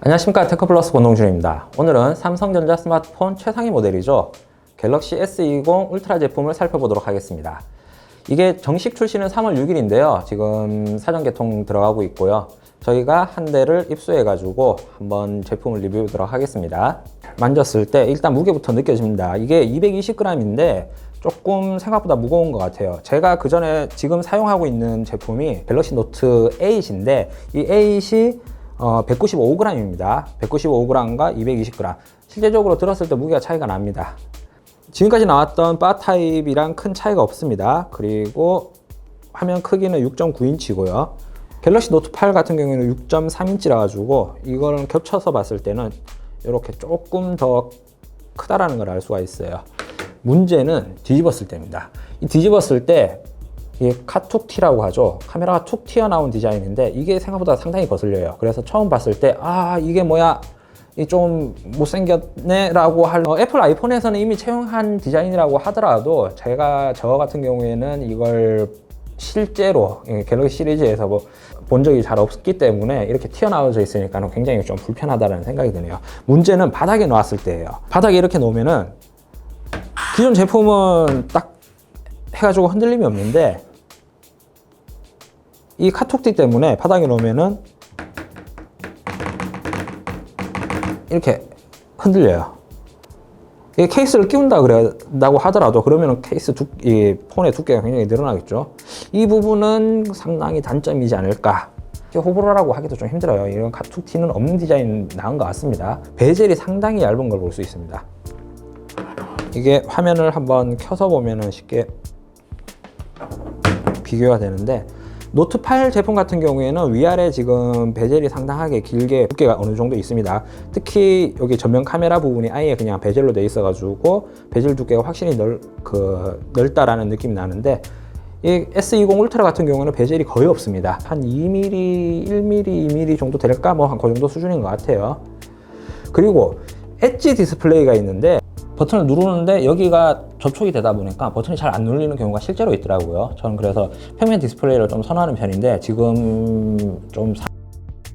안녕하십니까, 테크플러스 권동준입니다. 오늘은 삼성전자 스마트폰 최상위 모델이죠, 갤럭시 S20 울트라 제품을 살펴보도록 하겠습니다. 이게 정식 출시는 3월 6일인데요 지금 사전 개통 들어가고 있고요. 저희가 한 대를 입수해 가지고 한번 제품을 리뷰하도록 하겠습니다. 만졌을 때 일단 무게부터 느껴집니다. 이게 220g인데 조금 생각보다 무거운 것 같아요. 제가 그 전에 지금 사용하고 있는 제품이 갤럭시 노트 8인데 이 8이 195g입니다. 195g과 220g. 실제적으로 들었을 때 무게가 차이가 납니다. 지금까지 나왔던 바 타입이랑 큰 차이가 없습니다. 그리고 화면 크기는 6.9인치고요. 갤럭시 노트 8 같은 경우에는 6.3인치라 가지고 이거는 겹쳐서 봤을 때는 이렇게 조금 더 크다라는 걸 알 수가 있어요. 문제는 뒤집었을 때입니다. 이 뒤집었을 때 이게 카툭티라고 하죠. 카메라가 툭 튀어나온 디자인인데 이게 생각보다 상당히 거슬려요. 그래서 처음 봤을 때 이게 뭐야, 이 좀 못생겼네 라고 할 애플 아이폰에서는 이미 채용한 디자인이라고 하더라도 저 같은 경우에는 이걸 실제로 갤럭시 시리즈에서 본 적이 잘 없기 때문에 이렇게 튀어나와져 있으니까 굉장히 좀 불편하다는 생각이 드네요. 문제는 바닥에 놓았을 때예요. 바닥에 이렇게 놓으면은 기존 제품은 딱 해가지고 흔들림이 없는데 이 카툭티 때문에 바닥에 놓으면은 이렇게 흔들려요. 이 케이스를 끼운다 그런다고 하더라도 그러면은 이 폰의 두께가 굉장히 늘어나겠죠. 이 부분은 상당히 단점이지 않을까. 호불호라고 하기도 좀 힘들어요. 이런 카툭티는 없는 디자인 나은 것 같습니다. 베젤이 상당히 얇은 걸 볼 수 있습니다. 이게 화면을 한번 켜서 보면은 쉽게 비교가 되는데, 노트 8 제품 같은 경우에는 위아래 지금 베젤이 상당하게 길게 두께가 어느 정도 있습니다. 특히 여기 전면 카메라 부분이 아예 그냥 베젤로 돼 있어 가지고 베젤 두께가 확실히 넓다라는 느낌이 나는데, 이 S20 울트라 같은 경우는 베젤이 거의 없습니다. 한 2mm, 1mm, 2mm 정도 될까? 그 정도 수준인 것 같아요. 그리고 엣지 디스플레이가 있는데 버튼을 누르는데 여기가 접촉이 되다 보니까 버튼이 잘 안 눌리는 경우가 실제로 있더라고요. 저는 그래서 평면 디스플레이를 좀 선호하는 편인데 지금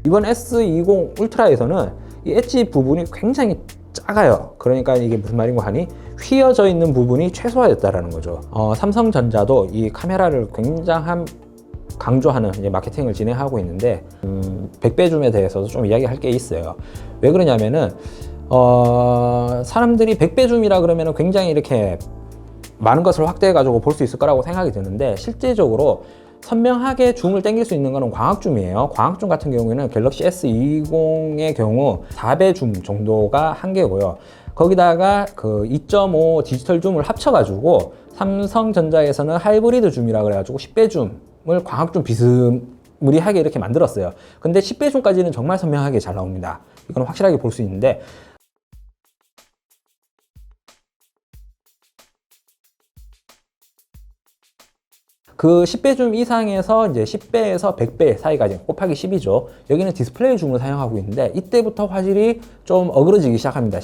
이번 S20 울트라에서는 이 엣지 부분이 굉장히 작아요. 그러니까 이게 무슨 말인고 하니 휘어져 있는 부분이 최소화됐다라는 거죠. 삼성전자도 이 카메라를 굉장한 강조하는 마케팅을 진행하고 있는데 100배 줌에 대해서도 좀 이야기할 게 있어요. 왜 그러냐면은 사람들이 100배 줌이라 그러면 굉장히 이렇게 많은 것을 확대해 가지고 볼 수 있을 거라고 생각이 드는데, 실제적으로 선명하게 줌을 당길 수 있는 것은 광학 줌이에요. 광학 줌 같은 경우에는 갤럭시 S20의 경우 4배 줌 정도가 한계고요. 거기다가 그 2.5 디지털 줌을 합쳐 가지고 삼성전자에서는 하이브리드 줌이라 그래 가지고 10배 줌을 광학 줌 비스무리하게 이렇게 만들었어요. 근데 10배 줌까지는 정말 선명하게 잘 나옵니다. 이건 확실하게 볼 수 있는데, 그 10배 줌 이상에서 이제 10배에서 100배 사이까지 곱하기 10이죠. 여기는 디스플레이 줌을 사용하고 있는데 이때부터 화질이 좀 어그러지기 시작합니다.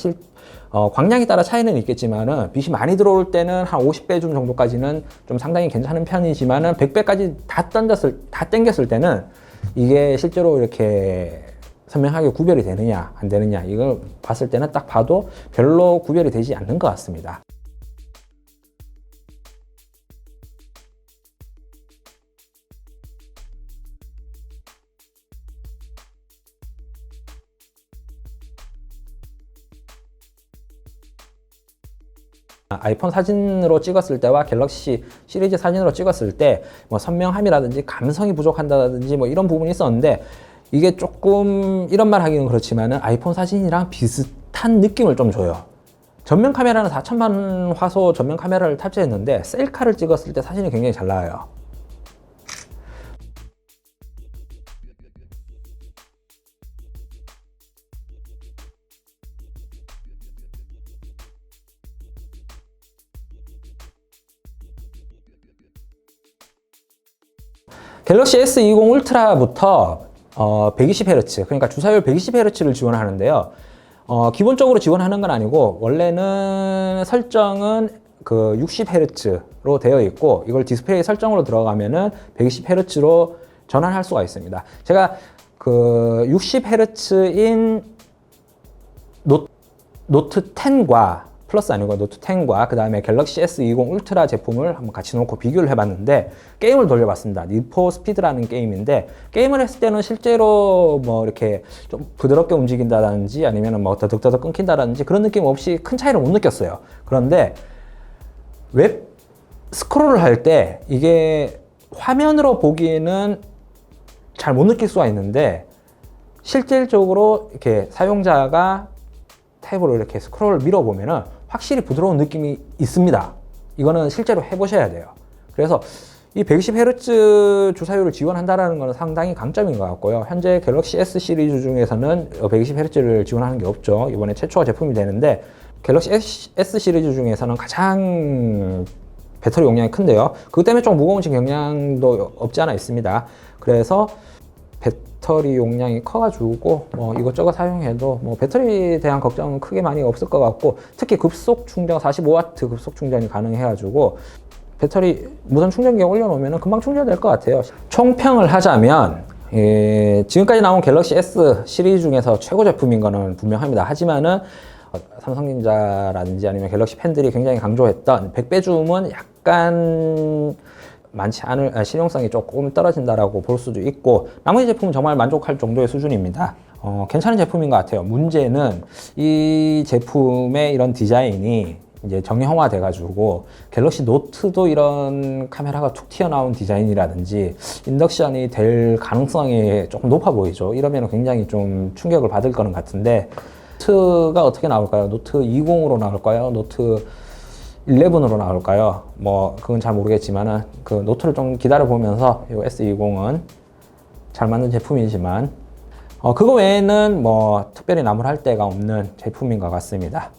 광량에 따라 차이는 있겠지만은 빛이 많이 들어올 때는 한 50배 줌 정도까지는 좀 상당히 괜찮은 편이지만은 100배까지 다 당겼을 때는 이게 실제로 이렇게 선명하게 구별이 되느냐 안 되느냐, 이걸 봤을 때는 딱 봐도 별로 구별이 되지 않는 것 같습니다. 아이폰 사진으로 찍었을 때와 갤럭시 시리즈 사진으로 찍었을 때 선명함이라든지 감성이 부족한다든지 이런 부분이 있었는데, 이게 조금 이런 말 하기는 그렇지만은 아이폰 사진이랑 비슷한 느낌을 좀 줘요. 전면 카메라는 4000만 화소 전면 카메라를 탑재했는데 셀카를 찍었을 때 사진이 굉장히 잘 나와요. 갤럭시 S20 울트라부터 120Hz, 그러니까 주사율 120Hz를 지원하는데요. 기본적으로 지원하는 건 아니고 원래는 설정은 그 60Hz로 되어 있고, 이걸 디스플레이 설정으로 들어가면은 120Hz로 전환할 수가 있습니다. 제가 그 60Hz인 노트 10과 플러스 아니고 노트 10과 그 다음에 갤럭시 S20 울트라 제품을 한번 같이 놓고 비교를 해봤는데 게임을 돌려봤습니다. 니포 스피드라는 게임인데 게임을 했을 때는 실제로 뭐 이렇게 좀 부드럽게 움직인다든지 아니면 뭐 더덕더덕 끊긴다든지 그런 느낌 없이 큰 차이를 못 느꼈어요. 그런데 웹 스크롤을 할 때 이게 화면으로 보기에는 잘 못 느낄 수가 있는데 실질적으로 이렇게 사용자가 탭으로 이렇게 스크롤을 밀어보면은 확실히 부드러운 느낌이 있습니다. 이거는 실제로 해보셔야 돼요. 그래서 이 120Hz 주사율을 지원한다는 것은 상당히 강점인 것 같고요. 현재 갤럭시 S 시리즈 중에서는 120Hz를 지원하는 게 없죠. 이번에 최초가 제품이 되는데 갤럭시 S 시리즈 중에서는 가장 배터리 용량이 큰데요. 그것 때문에 좀 무거운 경향도 없지 않아 있습니다. 그래서 배터리 용량이 커가지고 뭐 이것저것 사용해도 뭐 배터리에 대한 걱정은 크게 많이 없을 것 같고 특히 급속 충전 45W 급속 충전이 가능해가지고 배터리 무선 충전기에 올려놓으면 금방 충전될 것 같아요. 총평을 하자면 지금까지 나온 갤럭시 S 시리즈 중에서 최고 제품인 거는 분명합니다. 하지만은 삼성전자라든지 아니면 갤럭시 팬들이 굉장히 강조했던 100배 줌은 약간 많지 않을 실용성이 조금 떨어진다라고 볼 수도 있고 나머지 제품은 정말 만족할 정도의 수준입니다. 괜찮은 제품인 것 같아요. 문제는 이 제품의 이런 디자인이 이제 정형화 돼가지고 갤럭시 노트도 이런 카메라가 툭 튀어나온 디자인이라든지 인덕션이 될 가능성이 조금 높아 보이죠. 이러면 굉장히 좀 충격을 받을 거는 같은데 노트가 어떻게 나올까요? 노트 20으로 나올까요? 노트 11으로 나올까요? 뭐 그건 잘 모르겠지만은 그 노트를 좀 기다려 보면서 이 S20은 잘 맞는 제품이지만 그거 외에는 뭐 특별히 나무랄 데가 없는 제품인 것 같습니다.